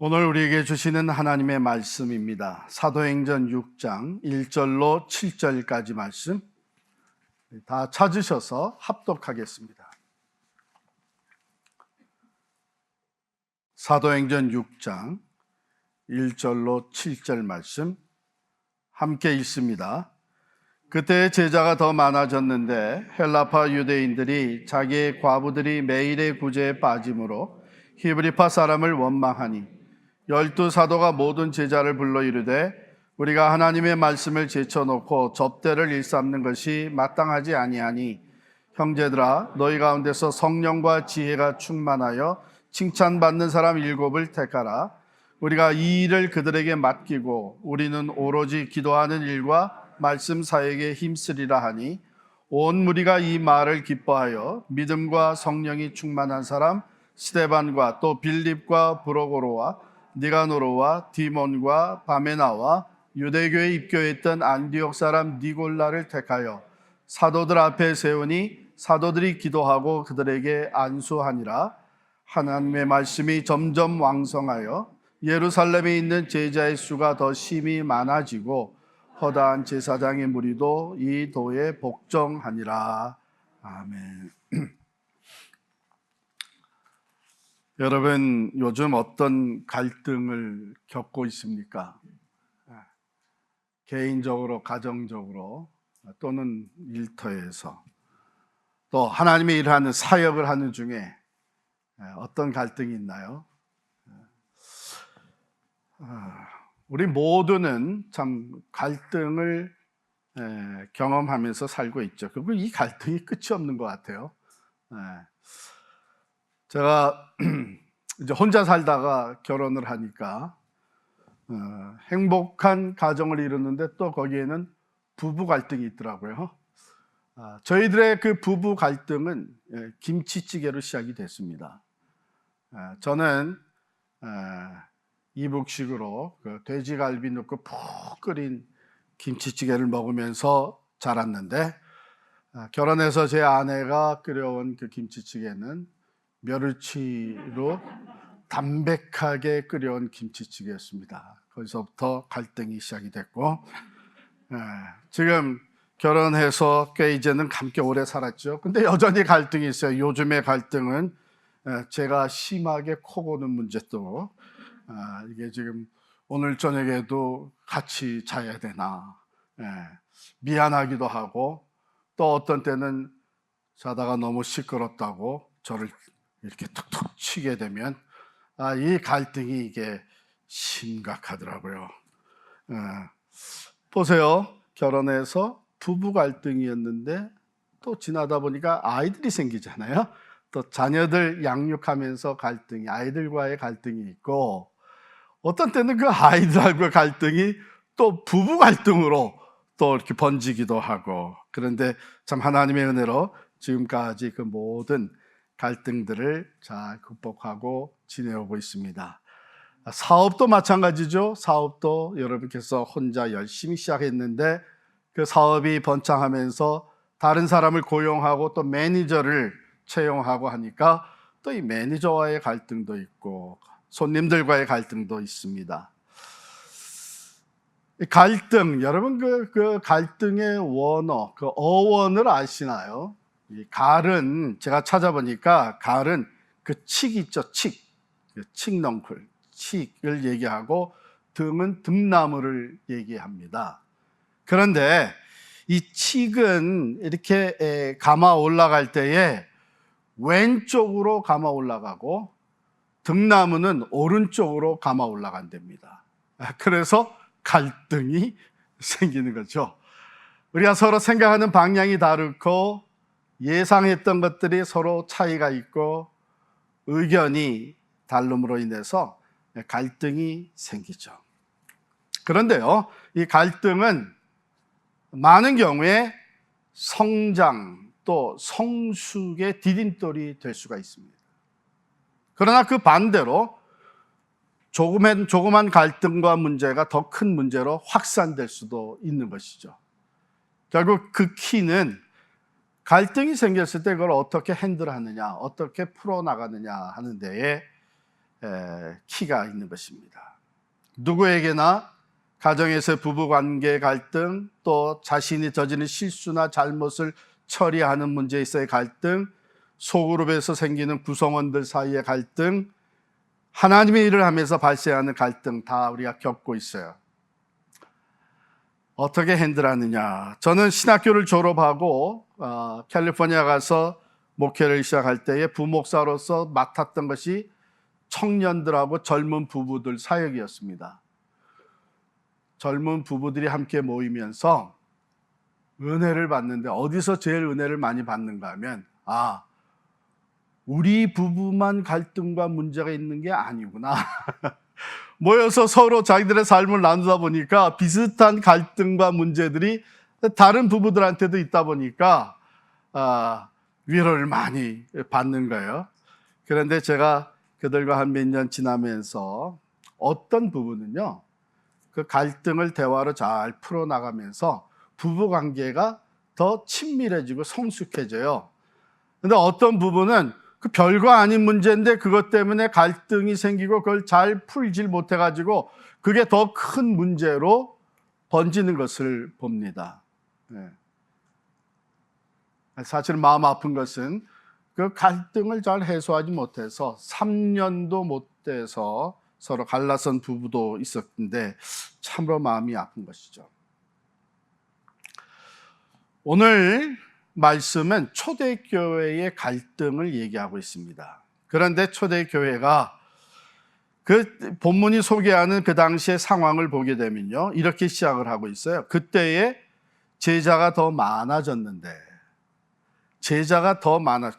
오늘 우리에게 주시는 하나님의 말씀입니다. 사도행전 6장 1절로 7절까지 말씀 다 찾으셔서 합독하겠습니다. 사도행전 6장 1절로 7절 말씀 함께 읽습니다. 그때 제자가 더 많아졌는데 헬라파 유대인들이 자기의 과부들이 매일의 구제에 빠짐으로 히브리파 사람을 원망하니 12 사도가 모든 제자를 불러 이르되 우리가 하나님의 말씀을 제쳐놓고 접대를 일삼는 것이 마땅하지 아니하니 형제들아 너희 가운데서 성령과 지혜가 충만하여 칭찬받는 사람 7을 택하라. 우리가 이 일을 그들에게 맡기고 우리는 오로지 기도하는 일과 말씀 사역에 힘쓰리라 하니 온 무리가 이 말을 기뻐하여 믿음과 성령이 충만한 사람 스데반과 또 빌립과 브로고로와 니가노로와 디몬과 바메나와 유대교에 입교했던 안디옥 사람 니골라를 택하여 사도들 앞에 세우니 사도들이 기도하고 그들에게 안수하니라. 하나님의 말씀이 점점 왕성하여 예루살렘에 있는 제자의 수가 더 심히 많아지고 허다한 제사장의 무리도 이 도에 복종하니라. 아멘. 여러분, 요즘 어떤 갈등을 겪고 있습니까? 개인적으로, 가정적으로, 또는 일터에서, 또 하나님의 일을 하는 사역을 하는 중에 어떤 갈등이 있나요? 우리 모두는 참 갈등을 경험하면서 살고 있죠. 그리고 이 갈등이 끝이 없는 것 같아요. 제가 이제 혼자 살다가 결혼을 하니까 행복한 가정을 이루는데 또 거기에는 부부 갈등이 있더라고요. 저희들의 그 부부 갈등은 김치찌개로 시작이 됐습니다. 저는 이북식으로 그 돼지갈비 넣고 푹 끓인 김치찌개를 먹으면서 자랐는데 결혼해서 제 아내가 끓여온 그 김치찌개는 멸치로 담백하게 끓여온 김치찌개였습니다. 거기서부터 갈등이 시작이 됐고 지금 결혼해서 꽤 이제는 함께 오래 살았죠. 근데 여전히 갈등이 있어요. 요즘의 갈등은 제가 심하게 코 고는 문제도 이게 지금 오늘 저녁에도 같이 자야 되나 미안하기도 하고 또 어떤 때는 자다가 너무 시끄럽다고 저를 이렇게 툭툭 치게 되면 이 갈등이 이게 심각하더라고요. 보세요. 결혼해서 부부 갈등이었는데 또 지나다 보니까 아이들이 생기잖아요. 또 자녀들 양육하면서 갈등이, 아이들과의 갈등이 있고 어떤 때는 그 아이들하고의 갈등이 또 부부 갈등으로 또 이렇게 번지기도 하고 그런데 참 하나님의 은혜로 지금까지 그 모든 갈등들을 잘 극복하고 지내오고 있습니다. 사업도 마찬가지죠. 사업도 여러분께서 혼자 열심히 시작했는데 그 사업이 번창하면서 다른 사람을 고용하고 또 매니저를 채용하고 하니까 또 이 매니저와의 갈등도 있고 손님들과의 갈등도 있습니다. 갈등, 여러분 그 갈등의 원어, 그 어원을 아시나요? 이 갈은 제가 찾아보니까 갈은 그 칡 있죠, 칡, 칡넝쿨, 칡을 얘기하고 등은 등나무를 얘기합니다. 그런데 이 칡은 이렇게 감아 올라갈 때에 왼쪽으로 감아 올라가고 등나무는 오른쪽으로 감아 올라간답니다. 그래서 갈등이 생기는 거죠. 우리가 서로 생각하는 방향이 다르고 예상했던 것들이 서로 차이가 있고 의견이 다름으로 인해서 갈등이 생기죠. 그런데요, 이 갈등은 많은 경우에 성장 또 성숙의 디딤돌이 될 수가 있습니다. 그러나 그 반대로 조그만 갈등과 문제가 더 큰 문제로 확산될 수도 있는 것이죠. 결국 그 키는 갈등이 생겼을 때 그걸 어떻게 핸들하느냐, 어떻게 풀어나가느냐 하는 데에 키가 있는 것입니다. 누구에게나 가정에서 부부관계 갈등, 또 자신이 저지른 실수나 잘못을 처리하는 문제에 있어의 갈등, 소그룹에서 생기는 구성원들 사이의 갈등, 하나님의 일을 하면서 발생하는 갈등 다 우리가 겪고 있어요. 어떻게 핸들하느냐? 저는 신학교를 졸업하고 캘리포니아 가서 목회를 시작할 때에 부목사로서 맡았던 것이 청년들하고 젊은 부부들 사역이었습니다. 젊은 부부들이 함께 모이면서 은혜를 받는데 어디서 제일 은혜를 많이 받는가 하면 우리 부부만 갈등과 문제가 있는 게 아니구나. 모여서 서로 자기들의 삶을 나누다 보니까 비슷한 갈등과 문제들이 다른 부부들한테도 있다 보니까 위로를 많이 받는 거예요. 그런데 제가 그들과 한 몇 년 지나면서 어떤 부부는요, 그 갈등을 대화로 잘 풀어나가면서 부부관계가 더 친밀해지고 성숙해져요. 근데 어떤 부부는 그 별거 아닌 문제인데 그것 때문에 갈등이 생기고 그걸 잘 풀질 못해가지고 그게 더 큰 문제로 번지는 것을 봅니다. 사실 마음 아픈 것은 그 갈등을 잘 해소하지 못해서 3년도 못 돼서 서로 갈라선 부부도 있었는데 참으로 마음이 아픈 것이죠. 오늘 말씀은 초대교회의 갈등을 얘기하고 있습니다. 그런데 초대교회가 그 본문이 소개하는 그 당시의 상황을 보게 되면요, 이렇게 시작을 하고 있어요. 그때에 제자가 더 많아졌는데,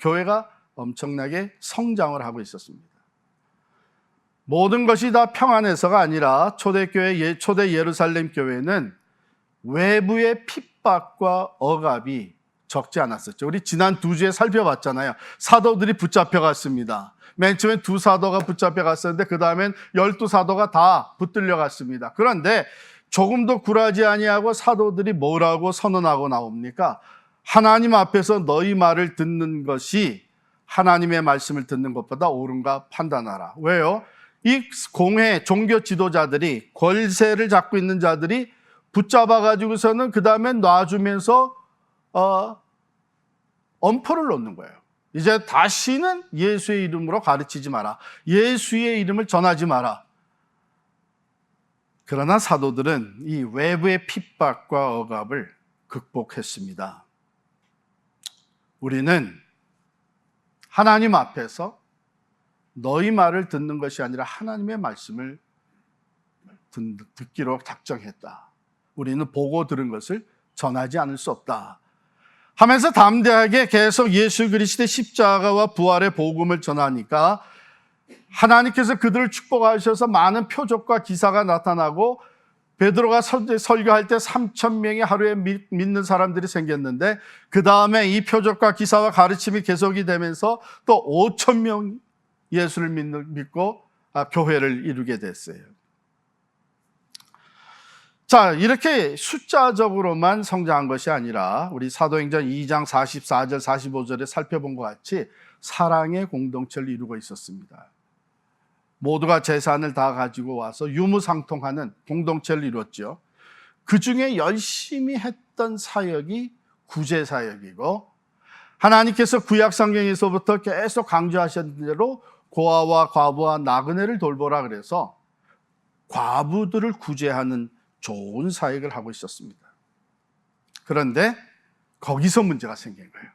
교회가 엄청나게 성장을 하고 있었습니다. 모든 것이 다 평안해서가 아니라 초대 예루살렘 교회는 외부의 핍박과 억압이 적지 않았었죠. 우리 지난 2주에 살펴봤잖아요. 사도들이 붙잡혀갔습니다. 맨 처음에 2 사도가 붙잡혀갔었는데 그 다음엔 12 사도가 다 붙들려갔습니다. 그런데 조금도 굴하지 아니하고 사도들이 뭐라고 선언하고 나옵니까? 하나님 앞에서 너희 말을 듣는 것이 하나님의 말씀을 듣는 것보다 옳은가 판단하라. 왜요? 이 공회 종교 지도자들이, 권세를 잡고 있는 자들이 붙잡아가지고서는 그 다음에 놔주면서 엄포를 놓는 거예요. 이제 다시는 예수의 이름으로 가르치지 마라. 예수의 이름을 전하지 마라. 그러나 사도들은 이 외부의 핍박과 억압을 극복했습니다. 우리는 하나님 앞에서 너희 말을 듣는 것이 아니라 하나님의 말씀을 듣기로 작정했다. 우리는 보고 들은 것을 전하지 않을 수 없다 하면서 담대하게 계속 예수 그리스도의 십자가와 부활의 복음을 전하니까 하나님께서 그들을 축복하셔서 많은 표적과 기사가 나타나고 베드로가 설교할 때 3,000명이 하루에 믿는 사람들이 생겼는데 그 다음에 이 표적과 기사와 가르침이 계속이 되면서 또 5,000명 예수를 믿고 교회를 이루게 됐어요. 자, 이렇게 숫자적으로만 성장한 것이 아니라 우리 사도행전 2장 44절 45절에 살펴본 것 같이 사랑의 공동체를 이루고 있었습니다. 모두가 재산을 다 가지고 와서 유무상통하는 공동체를 이뤘죠. 그 중에 열심히 했던 사역이 구제사역이고, 하나님께서 구약 성경에서부터 계속 강조하셨던 대로 고아와 과부와 나그네를 돌보라 그래서 과부들을 구제하는 좋은 사역을 하고 있었습니다. 그런데 거기서 문제가 생긴 거예요.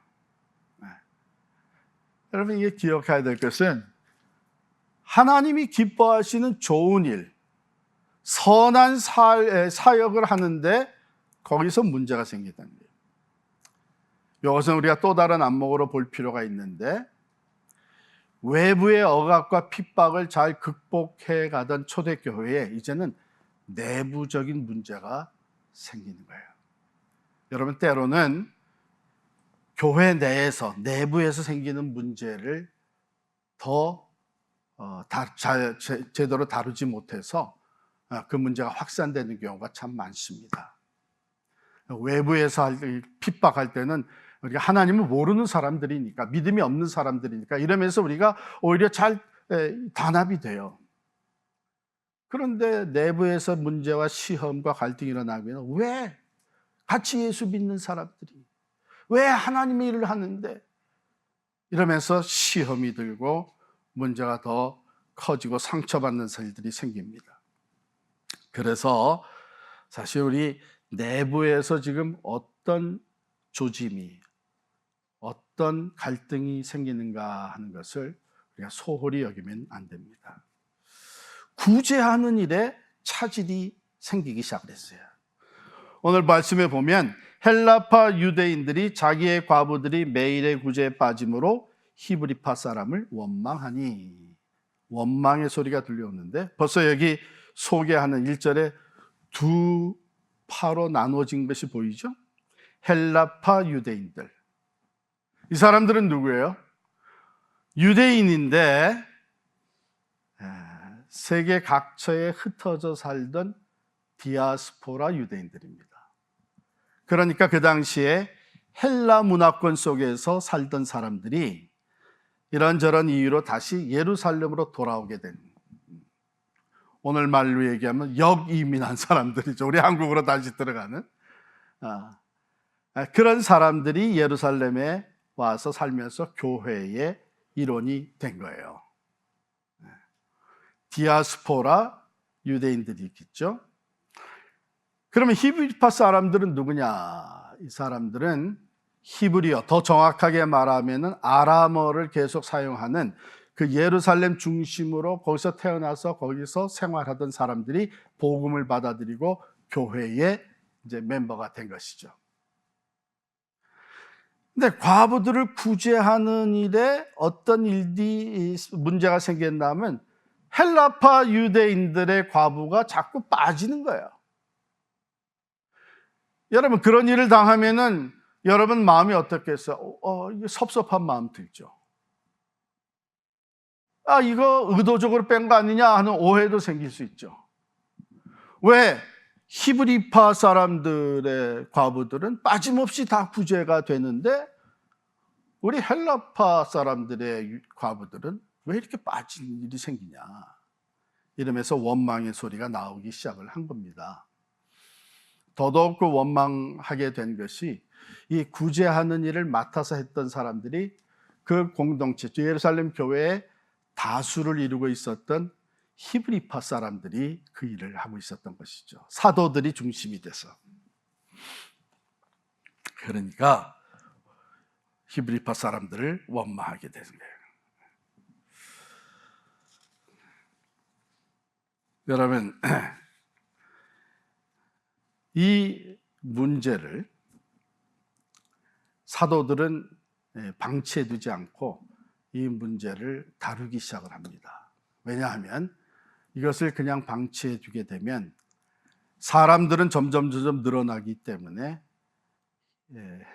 여러분, 이게 기억해야 될 것은 하나님이 기뻐하시는 좋은 일, 선한 사역을 하는데 거기서 문제가 생긴다는 거예요. 이것은 우리가 또 다른 안목으로 볼 필요가 있는데, 외부의 억압과 핍박을 잘 극복해 가던 초대교회에 이제는 내부적인 문제가 생기는 거예요. 여러분, 때로는 교회 내에서, 내부에서 생기는 문제를 더 제대로 다루지 못해서 그 문제가 확산되는 경우가 참 많습니다. 외부에서 핍박할 때는 우리가 하나님을 모르는 사람들이니까, 믿음이 없는 사람들이니까 이러면서 우리가 오히려 잘 단합이 돼요. 그런데 내부에서 문제와 시험과 갈등이 일어나면 왜 같이 예수 믿는 사람들이 왜 하나님의 일을 하는데 이러면서 시험이 들고 문제가 더 커지고 상처받는 일들이 생깁니다. 그래서 사실 우리 내부에서 지금 어떤 조짐이 어떤 갈등이 생기는가 하는 것을 우리가 소홀히 여기면 안 됩니다. 구제하는 일에 차질이 생기기 시작했어요. 오늘 말씀에 보면 헬라파 유대인들이 자기의 과부들이 매일의 구제에 빠짐으로 히브리파 사람을 원망하니, 원망의 소리가 들려오는데 벌써 여기 소개하는 1절에 두 파로 나눠진 것이 보이죠? 헬라파 유대인들. 이 사람들은 누구예요? 유대인인데 세계 각처에 흩어져 살던 디아스포라 유대인들입니다. 그러니까 그 당시에 헬라 문화권 속에서 살던 사람들이 이런저런 이유로 다시 예루살렘으로 돌아오게 된, 오늘 말로 얘기하면 역이민한 사람들이죠. 우리 한국으로 다시 들어가는 그런 사람들이 예루살렘에 와서 살면서 교회의 일원이 된 거예요. 디아스포라 유대인들이 있겠죠. 그러면 히브리파 사람들은 누구냐? 이 사람들은 히브리어, 더 정확하게 말하면은 아람어를 계속 사용하는 그 예루살렘 중심으로 거기서 태어나서 거기서 생활하던 사람들이 복음을 받아들이고 교회의 이제 멤버가 된 것이죠. 근데 과부들을 구제하는 일에 어떤 일이 문제가 생겼냐면 헬라파 유대인들의 과부가 자꾸 빠지는 거예요. 여러분, 그런 일을 당하면은 여러분 마음이 어떻겠어요? 섭섭한 마음 들죠. 이거 의도적으로 뺀 거 아니냐 하는 오해도 생길 수 있죠. 왜? 히브리파 사람들의 과부들은 빠짐없이 다 구제가 되는데 우리 헬라파 사람들의 과부들은 왜 이렇게 빠진 일이 생기냐, 이러면서 원망의 소리가 나오기 시작을 한 겁니다. 더더욱 그 원망하게 된 것이 이 구제하는 일을 맡아서 했던 사람들이 그 공동체, 예루살렘 교회에 다수를 이루고 있었던 히브리파 사람들이 그 일을 하고 있었던 것이죠. 사도들이 중심이 돼서. 그러니까 히브리파 사람들을 원망하게 되는 거예요. 여러분, 이 문제를 사도들은 방치해두지 않고 이 문제를 다루기 시작을 합니다. 왜냐하면 이것을 그냥 방치해두게 되면 사람들은 점점 늘어나기 때문에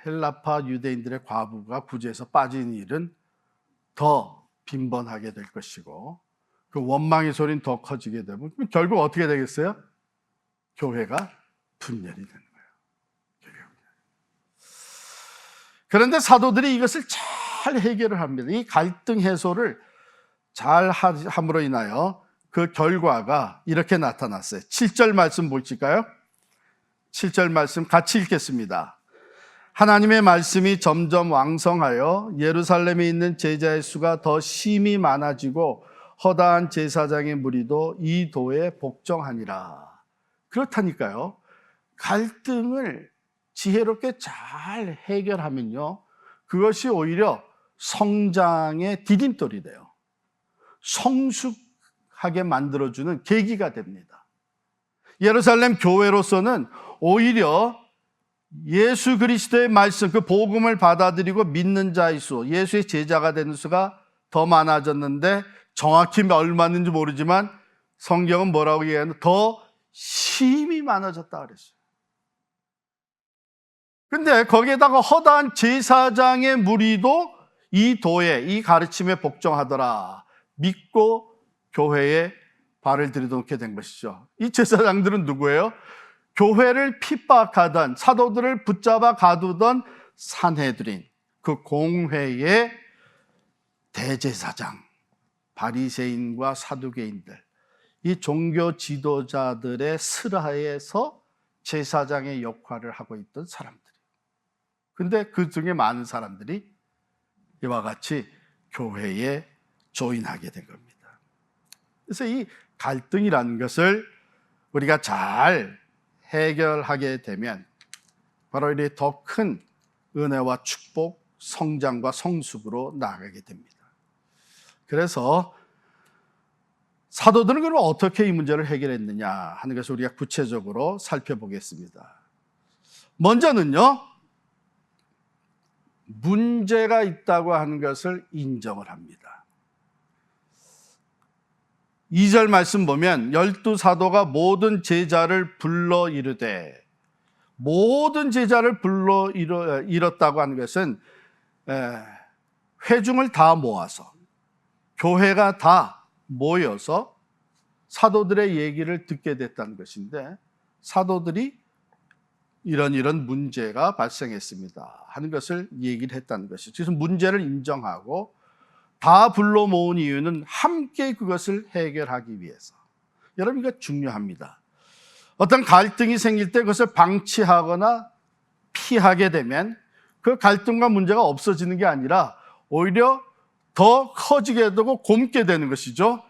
헬라파 유대인들의 과부가 구제에서 빠진 일은 더 빈번하게 될 것이고 그 원망의 소리는 더 커지게 되면 결국 어떻게 되겠어요? 교회가 분열이 되는 거예요. 그런데 사도들이 이것을 잘 해결을 합니다. 이 갈등 해소를 잘 함으로 인하여 그 결과가 이렇게 나타났어요. 7절 말씀 보실까요? 7절 말씀 같이 읽겠습니다. 하나님의 말씀이 점점 왕성하여 예루살렘에 있는 제자의 수가 더 심히 많아지고 허다한 제사장의 무리도 이 도에 복종하니라. 그렇다니까요. 갈등을 지혜롭게 잘 해결하면요, 그것이 오히려 성장의 디딤돌이 돼요. 성숙하게 만들어주는 계기가 됩니다. 예루살렘 교회로서는 오히려 예수 그리스도의 말씀, 그 복음을 받아들이고 믿는 자의 수, 예수의 제자가 되는 수가 더 많아졌는데 정확히 얼마인지 모르지만 성경은 뭐라고 얘기하는, 더 심히 많아졌다 그랬어요. 근데 거기에다가 허다한 제사장의 무리도 이 도에, 이 가르침에 복종하더라. 믿고 교회에 발을 들여놓게 된 것이죠. 이 제사장들은 누구예요? 교회를 핍박하던, 사도들을 붙잡아 가두던 산헤드린, 그 공회의 대제사장, 바리새인과 사두개인들, 이 종교 지도자들의 슬하에서 제사장의 역할을 하고 있던 사람들이. 근데 그 중에 많은 사람들이 이와 같이 교회에 조인하게 된 겁니다. 그래서 이 갈등이라는 것을 우리가 잘 해결하게 되면 바로 이렇게 더 큰 은혜와 축복, 성장과 성숙으로 나아가게 됩니다. 그래서 사도들은 그럼 어떻게 이 문제를 해결했느냐 하는 것을 우리가 구체적으로 살펴보겠습니다. 먼저는요, 문제가 있다고 하는 것을 인정을 합니다. 2절 말씀 보면 12사도가 모든 제자를 불러 이르되, 모든 제자를 불러 이뤘다고 하는 것은 회중을 다 모아서, 교회가 다 모여서 사도들의 얘기를 듣게 됐다는 것인데, 사도들이 이런 문제가 발생했습니다 하는 것을 얘기를 했다는 것이죠. 그래서 문제를 인정하고 다 불러 모은 이유는 함께 그것을 해결하기 위해서. 여러분, 이거 중요합니다. 어떤 갈등이 생길 때 그것을 방치하거나 피하게 되면 그 갈등과 문제가 없어지는 게 아니라 오히려 더 커지게 되고 곪게 되는 것이죠.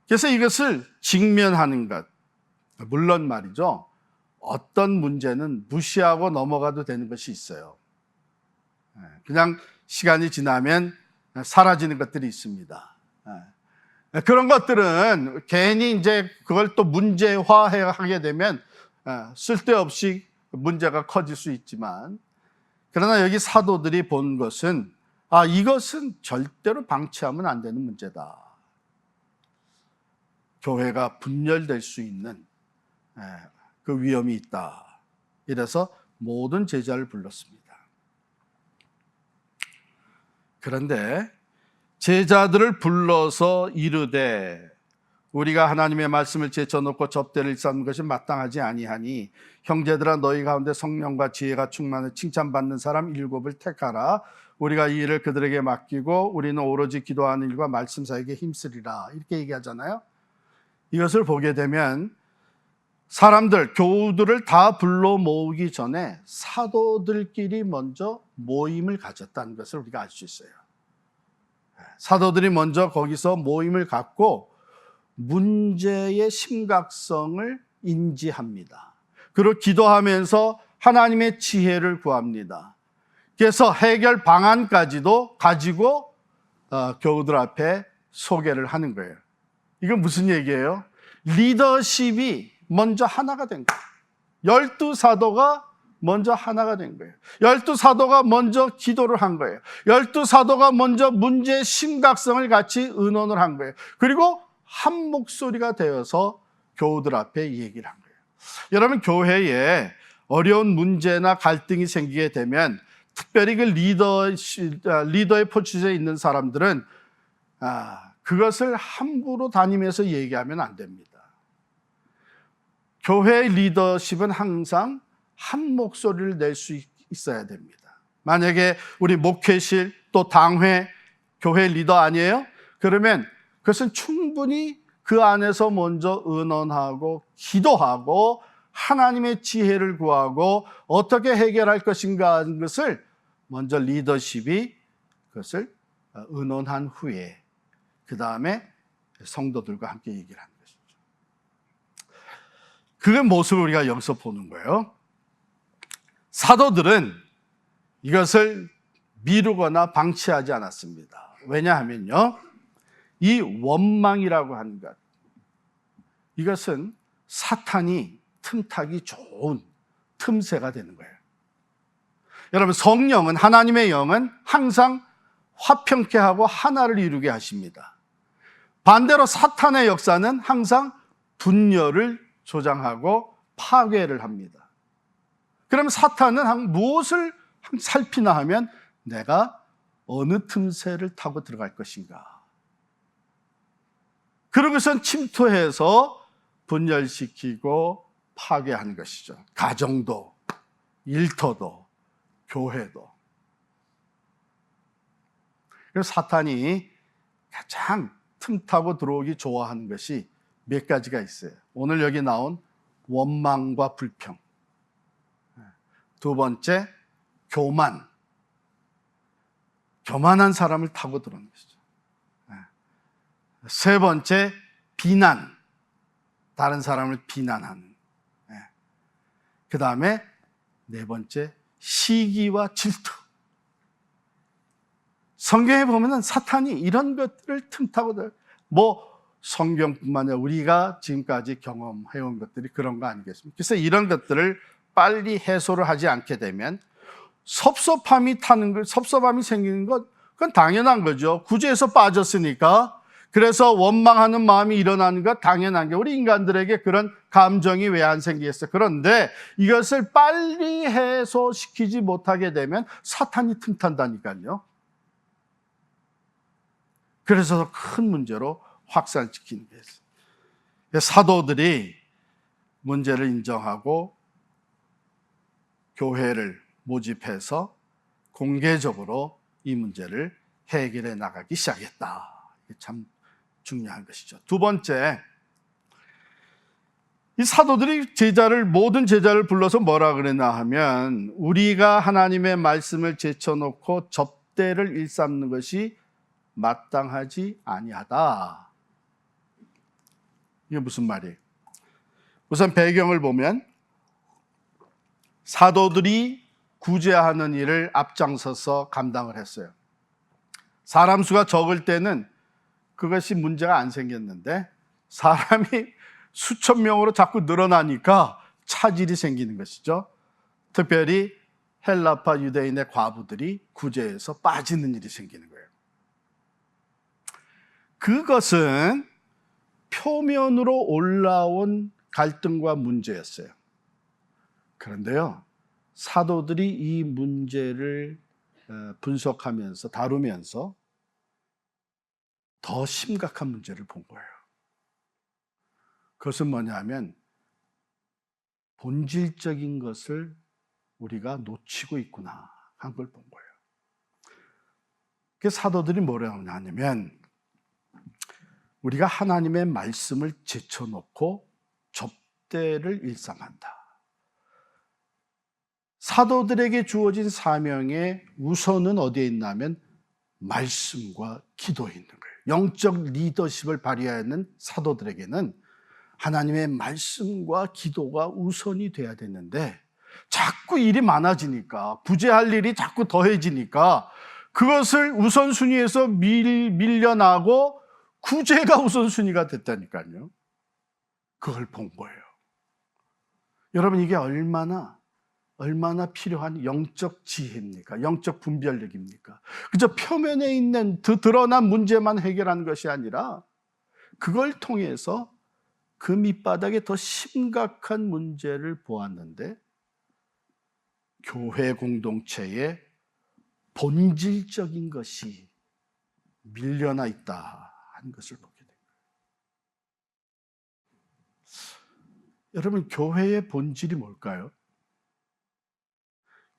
그래서 이것을 직면하는 것. 물론 말이죠, 어떤 문제는 무시하고 넘어가도 되는 것이 있어요. 그냥 시간이 지나면 사라지는 것들이 있습니다. 그런 것들은 괜히 이제 그걸 또 문제화하게 되면 쓸데없이 문제가 커질 수 있지만, 그러나 여기 사도들이 본 것은 이것은 절대로 방치하면 안 되는 문제다. 교회가 분열될 수 있는 그 위험이 있다. 이래서 모든 제자를 불렀습니다. 그런데 제자들을 불러서 이르되, 우리가 하나님의 말씀을 제쳐놓고 접대를 쌓는 것이 마땅하지 아니하니 형제들아, 너희 가운데 성령과 지혜가 충만해 칭찬받는 사람 7을 택하라. 우리가 이 일을 그들에게 맡기고 우리는 오로지 기도하는 일과 말씀 사역에 힘쓰리라. 이렇게 얘기하잖아요. 이것을 보게 되면 사람들, 교우들을 다 불러 모으기 전에 사도들끼리 먼저 모임을 가졌다는 것을 우리가 알 수 있어요. 사도들이 먼저 거기서 모임을 갖고 문제의 심각성을 인지합니다. 그리고 기도하면서 하나님의 지혜를 구합니다. 그래서 해결 방안까지도 가지고 교우들 앞에 소개를 하는 거예요. 이건 무슨 얘기예요? 리더십이 먼저 하나가 된 거예요. 12사도가 먼저 하나가 된 거예요. 12사도가 먼저 기도를 한 거예요. 12사도가 먼저 문제의 심각성을 같이 의논을 한 거예요. 그리고 한 목소리가 되어서 교우들 앞에 얘기를 한 거예요. 여러분, 교회에 어려운 문제나 갈등이 생기게 되면 특별히 그 리더의 포지션에 있는 사람들은 그것을 함부로 다니면서 얘기하면 안 됩니다. 교회의 리더십은 항상 한 목소리를 낼 수 있어야 됩니다. 만약에 우리 목회실 또 당회, 교회 리더 아니에요? 그러면 그것은 충분히 그 안에서 먼저 의논하고 기도하고 하나님의 지혜를 구하고 어떻게 해결할 것인가 하는 것을 먼저 리더십이 그것을 의논한 후에 그 다음에 성도들과 함께 얘기를 하는 것이죠. 그 모습을 우리가 여기서 보는 거예요. 사도들은 이것을 미루거나 방치하지 않았습니다. 왜냐하면요, 이 원망이라고 하는 것, 이것은 사탄이 틈타기 좋은 틈새가 되는 거예요. 여러분, 성령은, 하나님의 영은 항상 화평케 하고 하나를 이루게 하십니다. 반대로 사탄의 역사는 항상 분열을 조장하고 파괴를 합니다. 그러면 사탄은 무엇을 살피나 하면 내가 어느 틈새를 타고 들어갈 것인가. 그러고선 침투해서 분열시키고 파괴하는 것이죠. 가정도, 일터도, 교회도. 그래서 사탄이 가장 틈타고 들어오기 좋아하는 것이 몇 가지가 있어요. 오늘 여기 나온 원망과 불평. 두 번째, 교만. 교만한 사람을 타고 들어오는 것이죠. 세 번째, 비난. 다른 사람을 비난하는. 그 다음에 네 번째, 시기와 질투. 성경에 보면은 사탄이 이런 것들을 틈타고 성경뿐만 아니라 우리가 지금까지 경험해온 것들이 그런 거 아니겠습니까? 그래서 이런 것들을 빨리 해소를 하지 않게 되면 섭섭함이 생기는 것, 그건 당연한 거죠. 구제에서 빠졌으니까. 그래서 원망하는 마음이 일어나는 것 당연한 게 우리 인간들에게 그런 감정이 왜 안 생기겠어요? 그런데 이것을 빨리 해소시키지 못하게 되면 사탄이 틈탄다니까요. 그래서 큰 문제로 확산시키는 거예요. 사도들이 문제를 인정하고 교회를 모집해서 공개적으로 이 문제를 해결해 나가기 시작했다. 이게 참 중요한 것이죠. 두 번째, 이 사도들이 모든 제자를 불러서 뭐라 그랬나 하면 우리가 하나님의 말씀을 제쳐놓고 접대를 일삼는 것이 마땅하지 아니하다. 이게 무슨 말이에요? 우선 배경을 보면 사도들이 구제하는 일을 앞장서서 감당을 했어요. 사람 수가 적을 때는 그것이 문제가 안 생겼는데 사람이 수천 명으로 자꾸 늘어나니까 차질이 생기는 것이죠. 특별히 헬라파 유대인의 과부들이 구제에서 빠지는 일이 생기는 거예요. 그것은 표면으로 올라온 갈등과 문제였어요. 그런데요, 사도들이 이 문제를 분석하면서 다루면서 더 심각한 문제를 본 거예요. 그것은 뭐냐면 본질적인 것을 우리가 놓치고 있구나 한 걸 본 거예요. 그 사도들이 뭐라고 하냐면 우리가 하나님의 말씀을 제쳐놓고 접대를 일삼한다. 사도들에게 주어진 사명의 우선은 어디에 있냐면 말씀과 기도에 있는 거예요. 영적 리더십을 발휘하는 사도들에게는 하나님의 말씀과 기도가 우선이 돼야 되는데 자꾸 일이 많아지니까 구제할 일이 자꾸 더해지니까 그것을 우선순위에서 밀려나고 구제가 우선순위가 됐다니까요. 그걸 본 거예요. 여러분, 이게 얼마나 필요한 영적 지혜입니까? 영적 분별력입니까? 그저 표면에 있는 드러난 문제만 해결하는 것이 아니라 그걸 통해서 그 밑바닥에 더 심각한 문제를 보았는데 교회 공동체의 본질적인 것이 밀려나 있다 하는 것을 보게 됩니다. 여러분, 교회의 본질이 뭘까요?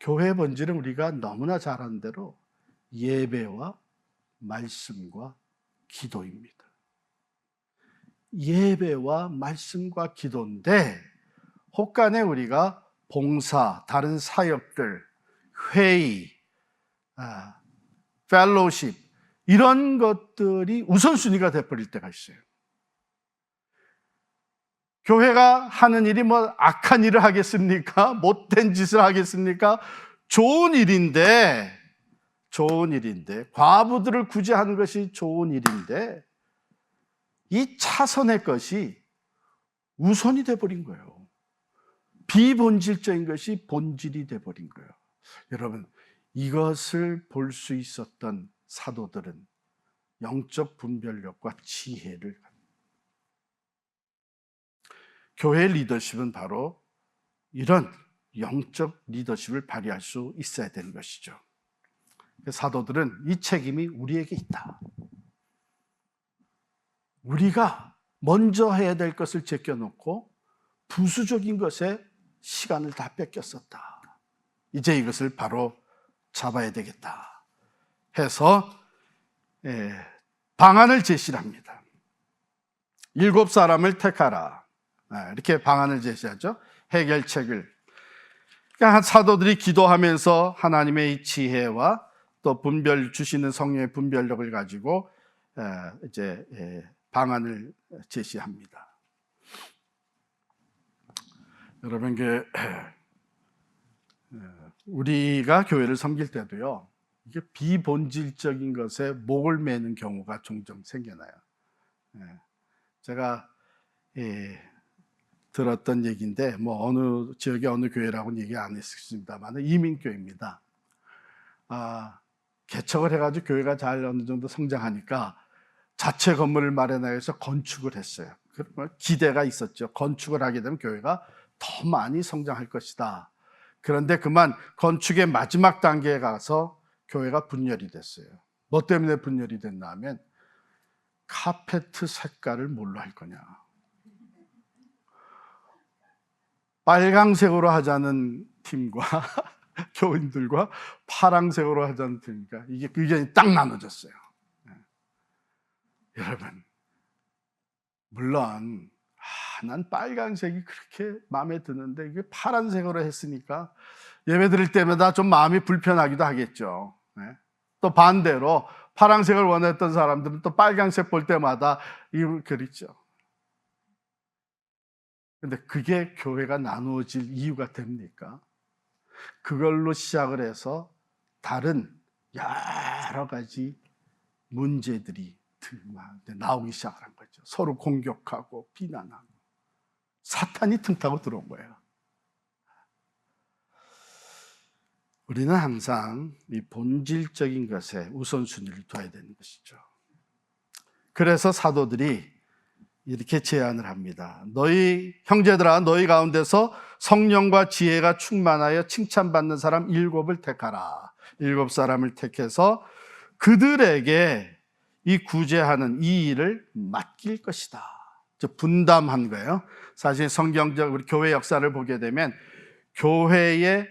교회의 본질은 우리가 너무나 잘 아는 대로 예배와 말씀과 기도입니다. 예배와 말씀과 기도인데 혹간에 우리가 봉사, 다른 사역들, 회의, 펠로우십 이런 것들이 우선순위가 돼버릴 때가 있어요. 교회가 하는 일이 악한 일을 하겠습니까? 못된 짓을 하겠습니까? 좋은 일인데 과부들을 구제하는 것이 좋은 일인데 이 차선의 것이 우선이 돼버린 거예요. 비본질적인 것이 본질이 돼버린 거예요. 여러분, 이것을 볼 수 있었던 사도들은 영적 분별력과 지혜를 교회 리더십은 바로 이런 영적 리더십을 발휘할 수 있어야 되는 것이죠. 사도들은 이 책임이 우리에게 있다. 우리가 먼저 해야 될 것을 제껴놓고 부수적인 것에 시간을 다 뺏겼었다. 이제 이것을 바로 잡아야 되겠다 해서 방안을 제시합니다. 7사람을 택하라. 이렇게 방안을 제시하죠. 해결책을. 그러니까 사도들이 기도하면서 하나님의 이 지혜와 또 분별 주시는 성령의 분별력을 가지고 이제 방안을 제시합니다. 여러분, 우리가 교회를 섬길 때도요, 이게 비본질적인 것에 목을 매는 경우가 종종 생겨나요. 제가 들었던 얘기인데, 뭐 어느 지역의 어느 교회라고는 얘기 안 했습니다만 이민교회입니다. 개척을 해가지고 교회가 잘 어느 정도 성장하니까 자체 건물을 마련해서 건축을 했어요. 기대가 있었죠. 건축을 하게 되면 교회가 더 많이 성장할 것이다. 그런데 그만 건축의 마지막 단계에 가서 교회가 분열이 됐어요. 뭐 때문에 분열이 됐나 하면 카페트 색깔을 뭘로 할 거냐. 빨강색으로 하자는 팀과 교인들과 파랑색으로 하자는 팀이니까 이게 의견이 딱 나눠졌어요. 여러분, 물론 난 빨간색이 그렇게 마음에 드는데 이게 파란색으로 했으니까 예배 드릴 때마다 좀 마음이 불편하기도 하겠죠. 또 반대로 파란색을 원했던 사람들은 또 빨간색 볼 때마다 이걸 그리죠. 근데 그게 교회가 나누어질 이유가 됩니까? 그걸로 시작을 해서 다른 여러 가지 문제들이 나오기 시작한 거죠. 서로 공격하고 비난하고 사탄이 틈타고 들어온 거예요. 우리는 항상 이 본질적인 것에 우선순위를 둬야 되는 것이죠. 그래서 사도들이 이렇게 제안을 합니다. 너희 형제들아, 너희 가운데서 성령과 지혜가 충만하여 칭찬받는 사람 7을 택하라. 7사람을 택해서 그들에게 이 구제하는 이 일을 맡길 것이다. 분담한 거예요. 사실 성경적 우리 교회 역사를 보게 되면 교회의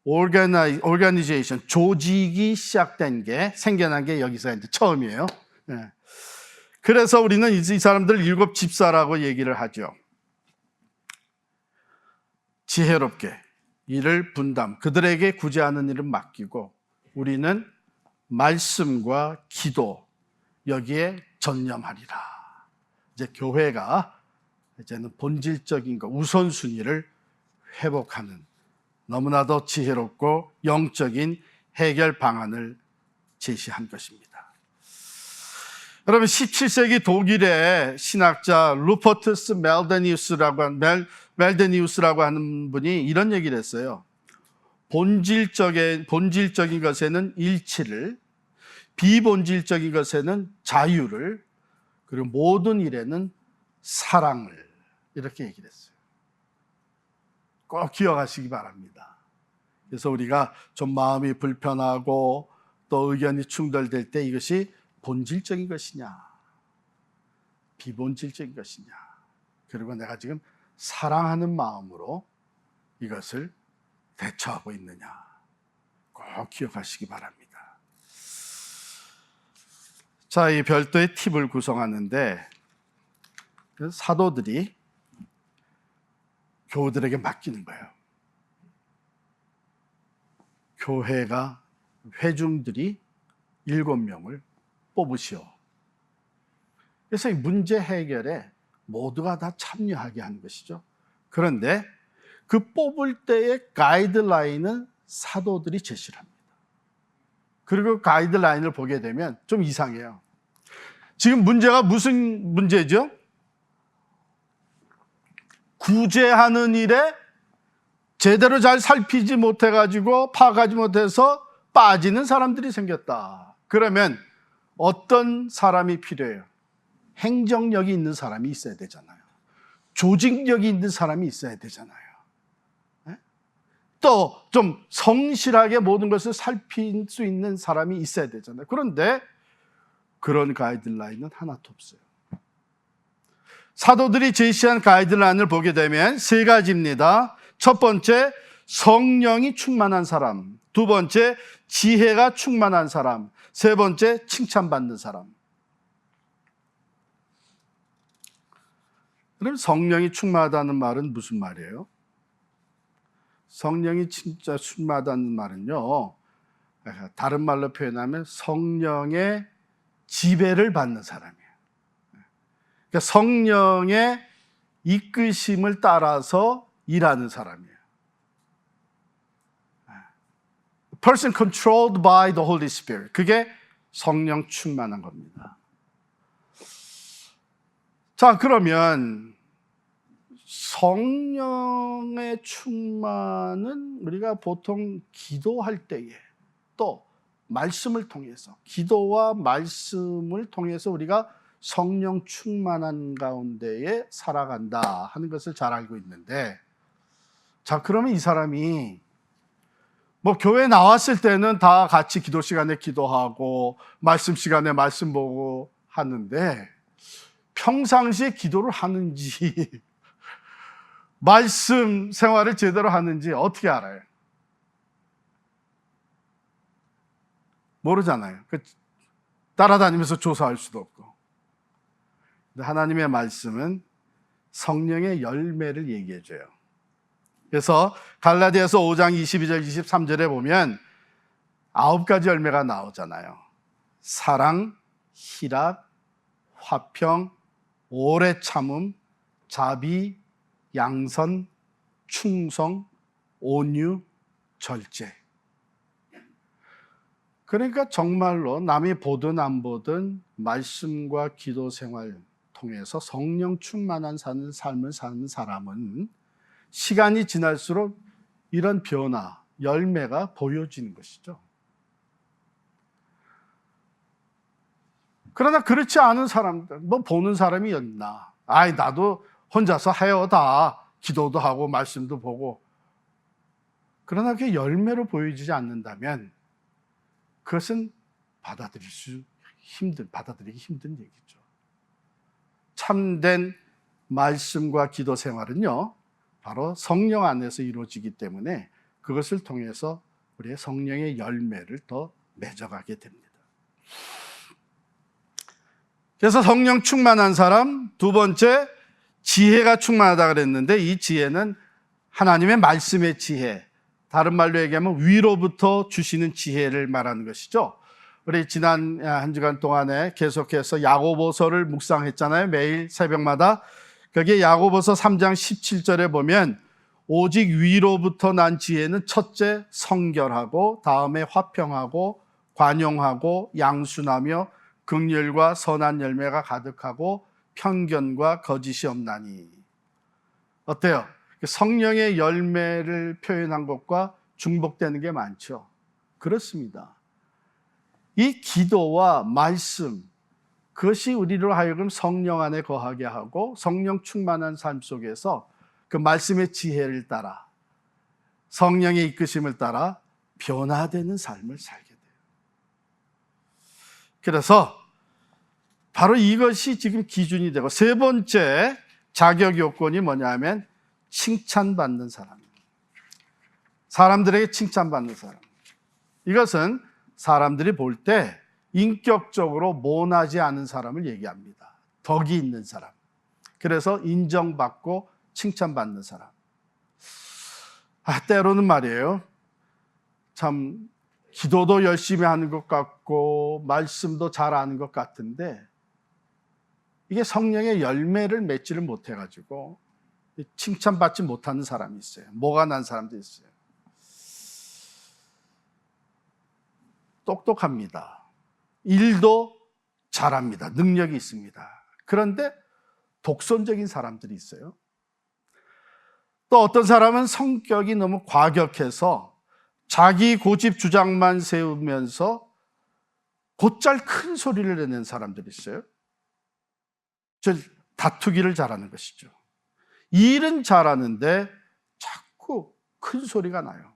오르가니제이션, 조직이 시작된 게 생겨난 게 여기서 이제 처음이에요. 그래서 우리는 이 사람들 7집사라고 얘기를 하죠. 지혜롭게 일을 분담, 그들에게 구제하는 일을 맡기고 우리는 말씀과 기도 여기에 전념하리라. 이제 교회가 이제는 본질적인 것, 우선순위를 회복하는 너무나도 지혜롭고 영적인 해결 방안을 제시한 것입니다. 여러분, 17세기 독일의 신학자 루퍼트스 멜데니우스라고 하는 분이 이런 얘기를 했어요. 본질적인 것에는 일치를, 비본질적인 것에는 자유를, 그리고 모든 일에는 사랑을, 이렇게 얘기를 했어요. 꼭 기억하시기 바랍니다. 그래서 우리가 좀 마음이 불편하고 또 의견이 충돌될 때 이것이 본질적인 것이냐, 비본질적인 것이냐, 그리고 내가 지금 사랑하는 마음으로 이것을 대처하고 있느냐, 꼭 기억하시기 바랍니다. 자, 이 별도의 팁을 구성하는데 사도들이 교우들에게 맡기는 거예요. 교회가 회중들이 7명을 뽑으시오. 그래서 이 문제 해결에 모두가 다 참여하게 하는 것이죠. 그런데 그 뽑을 때의 가이드라인은 사도들이 제시를 합니다. 그리고 가이드라인을 보게 되면 좀 이상해요. 지금 문제가 무슨 문제죠? 구제하는 일에 제대로 잘 살피지 못해가지고 파악하지 못해서 빠지는 사람들이 생겼다. 그러면 어떤 사람이 필요해요? 행정력이 있는 사람이 있어야 되잖아요. 조직력이 있는 사람이 있어야 되잖아요. 또 좀 성실하게 모든 것을 살필 수 있는 사람이 있어야 되잖아요. 그런데 그런 가이드라인은 하나도 없어요. 사도들이 제시한 가이드라인을 보게 되면 3가지입니다. 첫 번째, 성령이 충만한 사람. 두 번째, 지혜가 충만한 사람. 세 번째, 칭찬받는 사람. 그럼 성령이 충만하다는 말은 무슨 말이에요? 성령이 진짜 충만하다는 말은요, 다른 말로 표현하면 성령의 지배를 받는 사람이에요. 그러니까 성령의 이끄심을 따라서 일하는 사람이에요. Person controlled by the Holy Spirit. 그게 성령 충만한 겁니다. 자, 그러면 성령의 충만은 우리가 보통 기도할 때에 또 말씀을 통해서, 기도와 말씀을 통해서 우리가 성령 충만한 가운데에 살아간다 하는 것을 잘 알고 있는데, 자, 그러면 이 사람이 교회 나왔을 때는 다 같이 기도 시간에 기도하고 말씀 시간에 말씀 보고 하는데, 평상시에 기도를 하는지 말씀 생활을 제대로 하는지 어떻게 알아요? 모르잖아요. 따라다니면서 조사할 수도 없고. 근데 하나님의 말씀은 성령의 열매를 얘기해줘요. 그래서 갈라디아서 5장 22절 23절에 보면 9가지 열매가 나오잖아요. 사랑, 희락, 화평, 오래 참음, 자비, 양선, 충성, 온유, 절제. 그러니까 정말로 남이 보든 안 보든 말씀과 기도 생활 통해서 성령 충만한 삶을 사는 사람은 시간이 지날수록 이런 변화, 열매가 보여지는 것이죠. 그러나 그렇지 않은 사람들, 보는 사람이 있나? 나도 혼자서 해요, 다. 기도도 하고 말씀도 보고. 그러나 그게 열매로 보여지지 않는다면 그것은 받아들이기 힘든 얘기죠. 참된 말씀과 기도 생활은요, 바로 성령 안에서 이루어지기 때문에 그것을 통해서 우리의 성령의 열매를 더 맺어가게 됩니다. 그래서 성령 충만한 사람, 두 번째, 지혜가 충만하다 그랬는데, 이 지혜는 하나님의 말씀의 지혜, 다른 말로 얘기하면 위로부터 주시는 지혜를 말하는 것이죠. 우리 지난 한 주간 동안에 계속해서 야고보서를 묵상했잖아요. 매일 새벽마다. 거기에 야고보서 3장 17절에 보면 오직 위로부터 난 지혜는 첫째 성결하고, 다음에 화평하고, 관용하고, 양순하며 긍휼과 선한 열매가 가득하고 편견과 거짓이 없나니. 어때요? 성령의 열매를 표현한 것과 중복되는 게 많죠. 그렇습니다. 이 기도와 말씀, 그것이 우리로 하여금 성령 안에 거하게 하고 성령 충만한 삶 속에서 그 말씀의 지혜를 따라, 성령의 이끄심을 따라 변화되는 삶을 살게 돼요. 그래서 바로 이것이 지금 기준이 되고, 세 번째 자격 요건이 뭐냐면 칭찬받는 사람입니다. 사람들에게 칭찬받는 사람. 이것은 사람들이 볼 때 인격적으로 모나지 않은 사람을 얘기합니다. 덕이 있는 사람. 그래서 인정받고 칭찬받는 사람. 때로는 말이에요, 참 기도도 열심히 하는 것 같고 말씀도 잘 아는 것 같은데 이게 성령의 열매를 맺지를 못해가지고 칭찬받지 못하는 사람이 있어요. 뭐가 난 사람도 있어요. 똑똑합니다. 일도 잘합니다. 능력이 있습니다. 그런데 독선적인 사람들이 있어요. 또 어떤 사람은 성격이 너무 과격해서 자기 고집 주장만 세우면서 곧잘 큰 소리를 내는 사람들이 있어요. 다투기를 잘하는 것이죠. 일은 잘하는데 자꾸 큰 소리가 나요.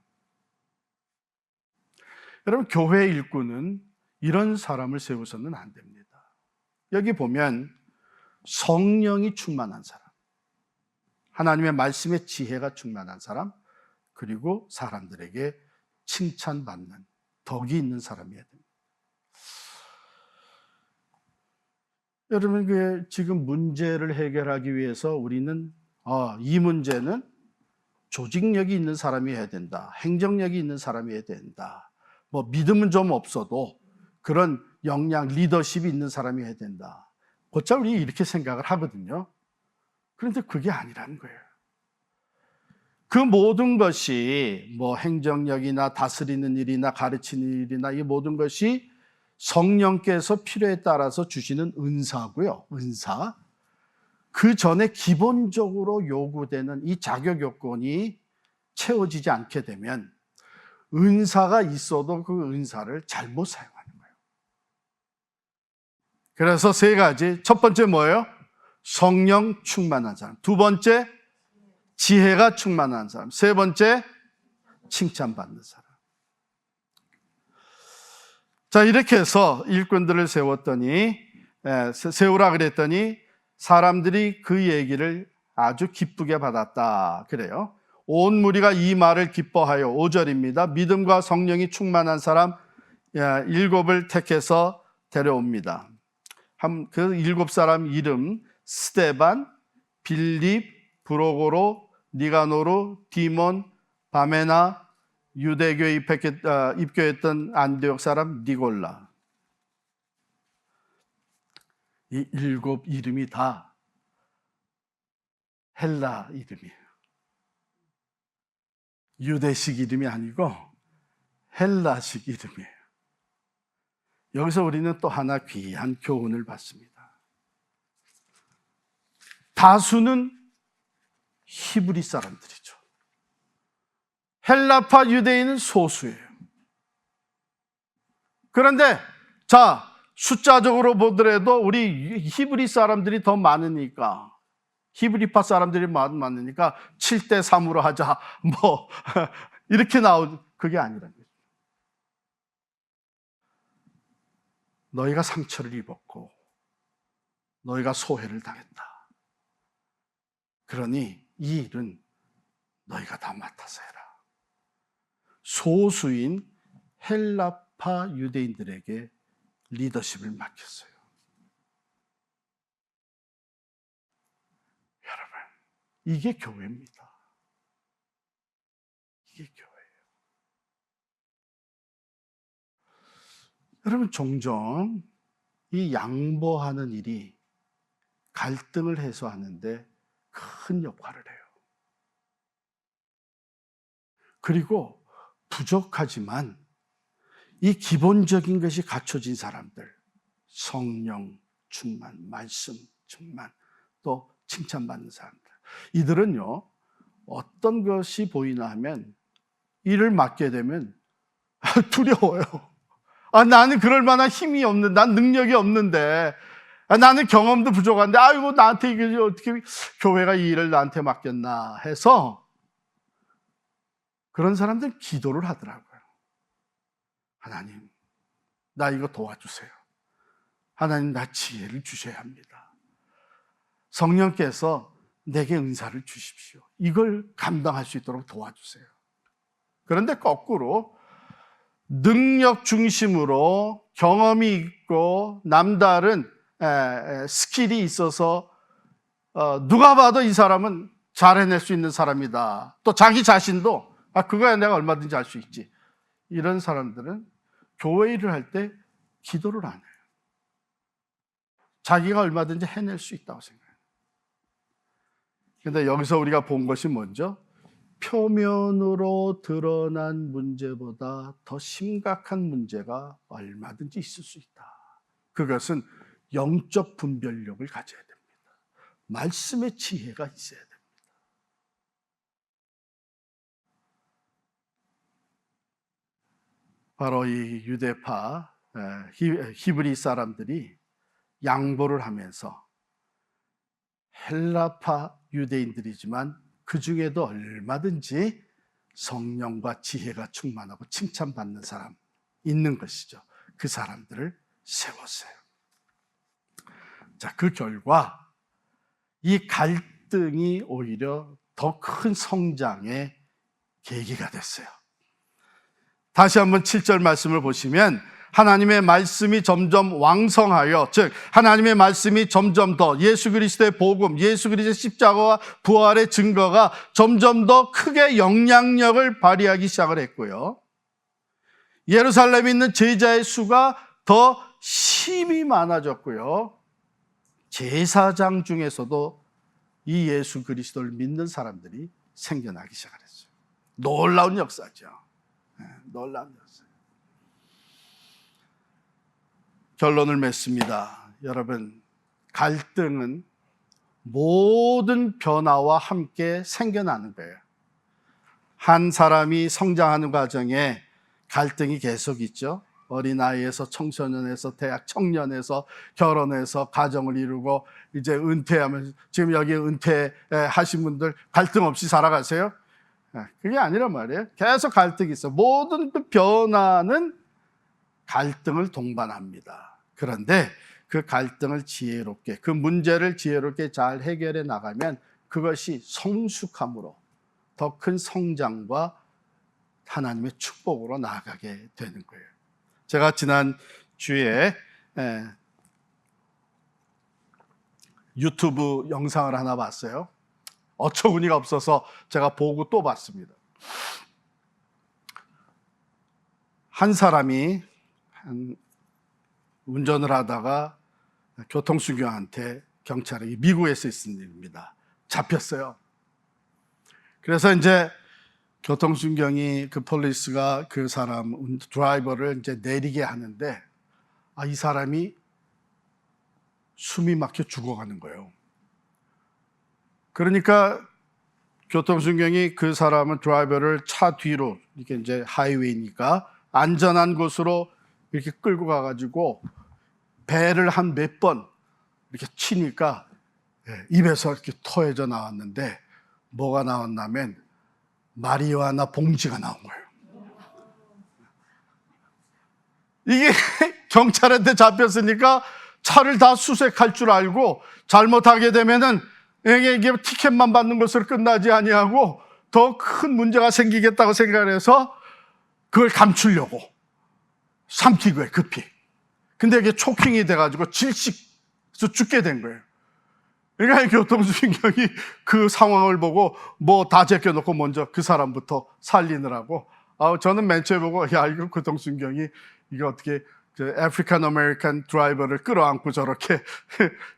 여러분, 교회 일꾼은 이런 사람을 세워서는 안 됩니다. 여기 보면 성령이 충만한 사람, 하나님의 말씀의 지혜가 충만한 사람, 그리고 사람들에게 칭찬받는 덕이 있는 사람이어야 됩니다. 여러분, 그 지금 문제를 해결하기 위해서 우리는 이 문제는 조직력이 있는 사람이 해야 된다. 행정력이 있는 사람이 해야 된다. 뭐 믿음은 좀 없어도 그런 역량, 리더십이 있는 사람이 해야 된다. 곧잘 우리 이렇게 생각을 하거든요. 그런데 그게 아니라는 거예요. 그 모든 것이 뭐 행정력이나 다스리는 일이나 가르치는 일이나 이 모든 것이 성령께서 필요에 따라서 주시는 은사고요. 은사. 그 전에 기본적으로 요구되는 이 자격 요건이 채워지지 않게 되면 은사가 있어도 그 은사를 잘못 사용하는 거예요. 그래서 세 가지. 첫 번째 뭐예요? 성령 충만한 사람. 두 번째, 지혜가 충만한 사람. 세 번째, 칭찬받는 사람. 자, 이렇게 해서 일꾼들을 세우라 그랬더니 사람들이 그 얘기를 아주 기쁘게 받았다. 그래요. 온 무리가 이 말을 기뻐하여 5절입니다. 믿음과 성령이 충만한 사람 7을 택해서 데려옵니다. 그 7사람 이름 스데반, 빌립, 브로고로, 니가노르, 디몬, 바메나, 유대교에 입교했던 안디옥 사람 니골라. 이 7 이름이 다 헬라 이름이에요. 유대식 이름이 아니고 헬라식 이름이에요. 여기서 우리는 또 하나 귀한 교훈을 받습니다. 다수는 히브리 사람들이죠. 헬라파 유대인은 소수예요. 그런데 자, 숫자적으로 보더라도 우리 히브리 사람들이 더 많으니까, 히브리파 사람들이 많으니까 7대 3으로 하자 뭐 이렇게 그게 아니라는 거죠. 너희가 상처를 입었고 너희가 소외를 당했다. 그러니 이 일은 너희가 다 맡아서 해라. 소수인 헬라파 유대인들에게 리더십을 맡겼어요. 여러분, 이게 교회입니다. 이게 교회예요. 여러분, 종종 이 양보하는 일이 갈등을 해소하는데 큰 역할을 해요. 그리고 부족하지만 이 기본적인 것이 갖춰진 사람들, 성령 충만, 말씀 충만, 또 칭찬받는 사람들, 이들은요 어떤 것이 보이나 하면 일을 맡게 되면 두려워요. 나는 그럴 만한 힘이 없는, 난 능력이 없는데, 나는 경험도 부족한데, 아이고 나한테 이게 어떻게 교회가 이 일을 나한테 맡겼나 해서 그런 사람들 기도를 하더라고요. 하나님, 나 이거 도와주세요. 하나님, 나 지혜를 주셔야 합니다. 성령께서 내게 은사를 주십시오. 이걸 감당할 수 있도록 도와주세요. 그런데 거꾸로 능력 중심으로 경험이 있고 남다른 스킬이 있어서 누가 봐도 이 사람은 잘 해낼 수 있는 사람이다. 또 자기 자신도 그거야 내가 얼마든지 할 수 있지. 이런 사람들은 교회 일을 할 때 기도를 안 해요. 자기가 얼마든지 해낼 수 있다고 생각해요. 그런데 여기서 우리가 본 것이 먼저 표면으로 드러난 문제보다 더 심각한 문제가 얼마든지 있을 수 있다. 그것은 영적 분별력을 가져야 됩니다. 말씀의 지혜가 있어야 됩니다. 바로 이 유대파 히브리 사람들이 양보를 하면서 헬라파 유대인들이지만 그 중에도 얼마든지 성령과 지혜가 충만하고 칭찬받는 사람 있는 것이죠. 그 사람들을 세웠어요. 자, 그 결과 이 갈등이 오히려 더 큰 성장의 계기가 됐어요. 다시 한번 7절 말씀을 보시면 하나님의 말씀이 점점 왕성하여, 즉 하나님의 말씀이 점점 더 예수 그리스도의 복음, 예수 그리스도의 십자가와 부활의 증거가 점점 더 크게 영향력을 발휘하기 시작을 했고요. 예루살렘에 있는 제자의 수가 더 심히 많아졌고요. 제사장 중에서도 이 예수 그리스도를 믿는 사람들이 생겨나기 시작했어요. 놀라운 역사죠. 놀라운 역사. 결론을 맺습니다. 여러분, 갈등은 모든 변화와 함께 생겨나는 거예요. 한 사람이 성장하는 과정에 갈등이 계속 있죠. 어린아이에서 청소년에서 대학 청년에서 결혼해서 가정을 이루고 이제 은퇴하면서, 지금 여기 은퇴하신 분들 갈등 없이 살아가세요? 그게 아니란 말이에요. 계속 갈등이 있어. 모든 그 변화는 갈등을 동반합니다. 그런데 그 갈등을 지혜롭게, 그 문제를 지혜롭게 잘 해결해 나가면 그것이 성숙함으로 더 큰 성장과 하나님의 축복으로 나아가게 되는 거예요. 제가 지난 주에 유튜브 영상을 하나 봤어요. 어처구니가 없어서 제가 보고 또 봤습니다. 한 사람이 운전을 하다가 교통수경한테 경찰이, 미국에서 있은 일입니다, 잡혔어요. 그래서 이제 교통수경이, 그 폴리스가 그 사람 드라이버를 이제 내리게 하는데, 이 사람이 숨이 막혀 죽어가는 거예요. 그러니까 교통수경이 그 사람은 드라이버를 차 뒤로, 이게 이제 하이웨이니까 안전한 곳으로 이렇게 끌고 가가지고 배를 한 몇 번 이렇게 치니까 입에서 이렇게 토해져 나왔는데, 뭐가 나왔냐면 마리화나 봉지가 나온 거예요. 이게 경찰한테 잡혔으니까 차를 다 수색할 줄 알고, 잘못하게 되면은 이게 티켓만 받는 것으로 끝나지 아니하고 더 큰 문제가 생기겠다고 생각을 해서 그걸 감추려고 삼킨 거예요, 급히. 근데 이게 초킹이 돼가지고 질식해서 죽게 된 거예요. 그러니까 교통수경이 그 상황을 보고 뭐 다 제껴놓고 먼저 그 사람부터 살리느라고, 저는 맨 처음에 보고, 이거 교통수경이 이게 어떻게 아프리칸 아메리칸 드라이버를 끌어안고 저렇게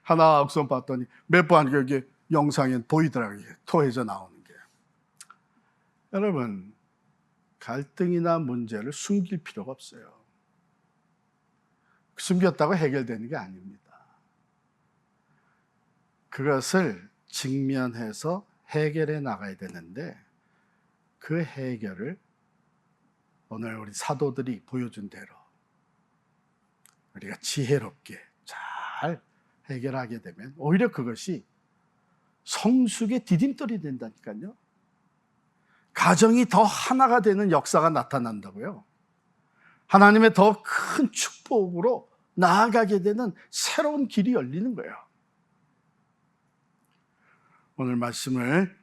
하나 우선 봤더니 몇 번 여기 영상에 보이더라고요. 토해져 나오는 게. 여러분, 갈등이나 문제를 숨길 필요가 없어요. 숨겼다고 해결되는 게 아닙니다. 그것을 직면해서 해결해 나가야 되는데, 그 해결을 오늘 우리 사도들이 보여준 대로 우리가 지혜롭게 잘 해결하게 되면 오히려 그것이 성숙의 디딤돌이 된다니까요. 가정이 더 하나가 되는 역사가 나타난다고요. 하나님의 더 큰 축복으로 나아가게 되는 새로운 길이 열리는 거예요. 오늘 말씀을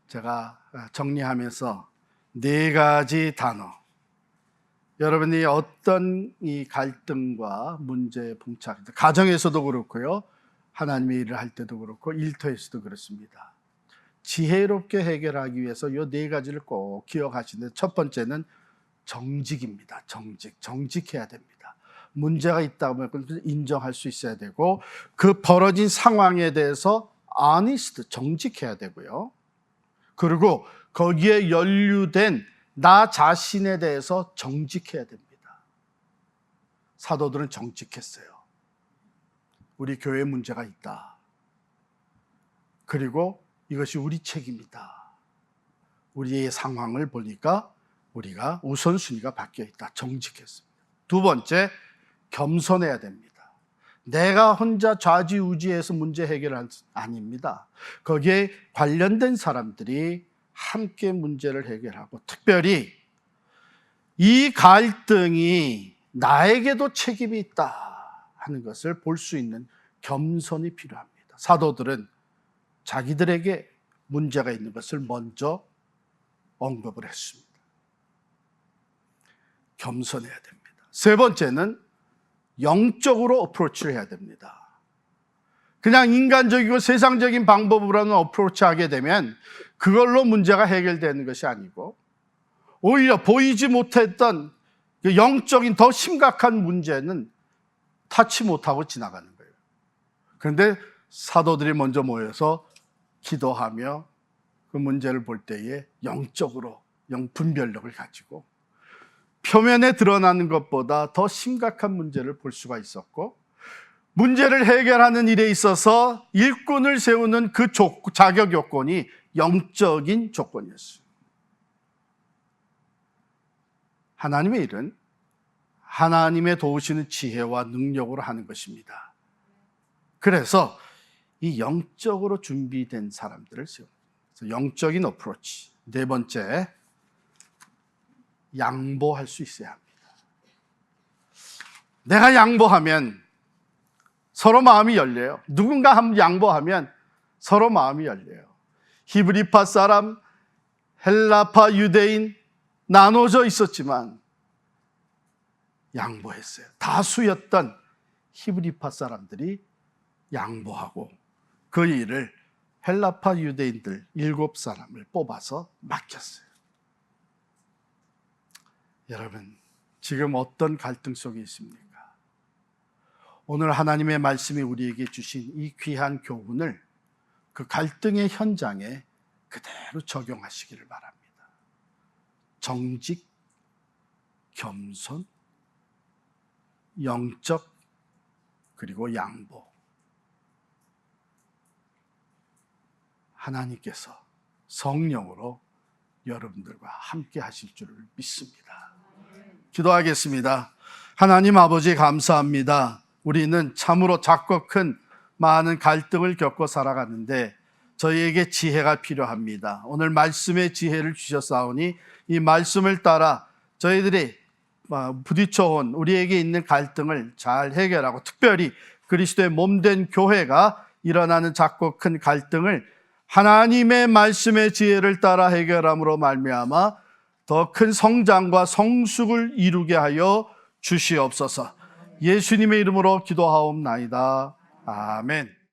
제가 정리하면서 4가지 단어, 여러분이 어떤 이 갈등과 문제에 봉착, 가정에서도 그렇고요, 하나님의 일을 할 때도 그렇고 일터에서도 그렇습니다. 지혜롭게 해결하기 위해서 이 4가지를 꼭 기억하시는데, 첫 번째는 정직입니다. 정직해야 됩니다. 문제가 있다면 인정할 수 있어야 되고, 그 벌어진 상황에 대해서 honest, 정직해야 되고요. 그리고 거기에 연루된 나 자신에 대해서 정직해야 됩니다. 사도들은 정직했어요. 우리 교회에 문제가 있다. 그리고 이것이 우리 책임이다. 우리의 상황을 보니까 우리가 우선순위가 바뀌어 있다. 정직했습니다. 두 번째, 겸손해야 됩니다. 내가 혼자 좌지우지해서 문제 해결은 아닙니다. 거기에 관련된 사람들이 함께 문제를 해결하고, 특별히 이 갈등이 나에게도 책임이 있다 하는 것을 볼 수 있는 겸손이 필요합니다. 사도들은 자기들에게 문제가 있는 것을 먼저 언급을 했습니다. 겸손해야 됩니다. 세 번째는 영적으로 어프로치를 해야 됩니다. 그냥 인간적이고 세상적인 방법으로는 어프로치하게 되면 그걸로 문제가 해결되는 것이 아니고 오히려 보이지 못했던 영적인 더 심각한 문제는 타치 못하고 지나가는 거예요. 그런데 사도들이 먼저 모여서 기도하며 그 문제를 볼 때에 영적으로 분별력을 가지고 표면에 드러나는 것보다 더 심각한 문제를 볼 수가 있었고, 문제를 해결하는 일에 있어서 일꾼을 세우는 그 자격 요건이 영적인 조건이었어요. 하나님의 일은 하나님의 도우시는 지혜와 능력으로 하는 것입니다. 그래서 이 영적으로 준비된 사람들을 세웁니다. 영적인 어프로치. 네 번째, 양보할 수 있어야 합니다. 내가 양보하면 서로 마음이 열려요. 누군가 한번 양보하면 서로 마음이 열려요. 히브리파 사람, 헬라파 유대인 나눠져 있었지만 양보했어요. 다수였던 히브리파 사람들이 양보하고 그 일을 헬라파 유대인들 7사람을 뽑아서 맡겼어요. 여러분, 지금 어떤 갈등 속에 있습니까? 오늘 하나님의 말씀이 우리에게 주신 이 귀한 교훈을 그 갈등의 현장에 그대로 적용하시기를 바랍니다. 정직, 겸손, 영적, 그리고 양보. 하나님께서 성령으로 여러분들과 함께 하실 줄을 믿습니다. 기도하겠습니다. 하나님 아버지, 감사합니다. 우리는 참으로 작고 큰 많은 갈등을 겪고 살아가는데 저희에게 지혜가 필요합니다. 오늘 말씀의 지혜를 주셨사오니 이 말씀을 따라 저희들이 부딪혀온 우리에게 있는 갈등을 잘 해결하고, 특별히 그리스도의 몸된 교회가 일어나는 작고 큰 갈등을 하나님의 말씀의 지혜를 따라 해결함으로 말미암아 더 큰 성장과 성숙을 이루게 하여 주시옵소서. 예수님의 이름으로 기도하옵나이다. 아멘.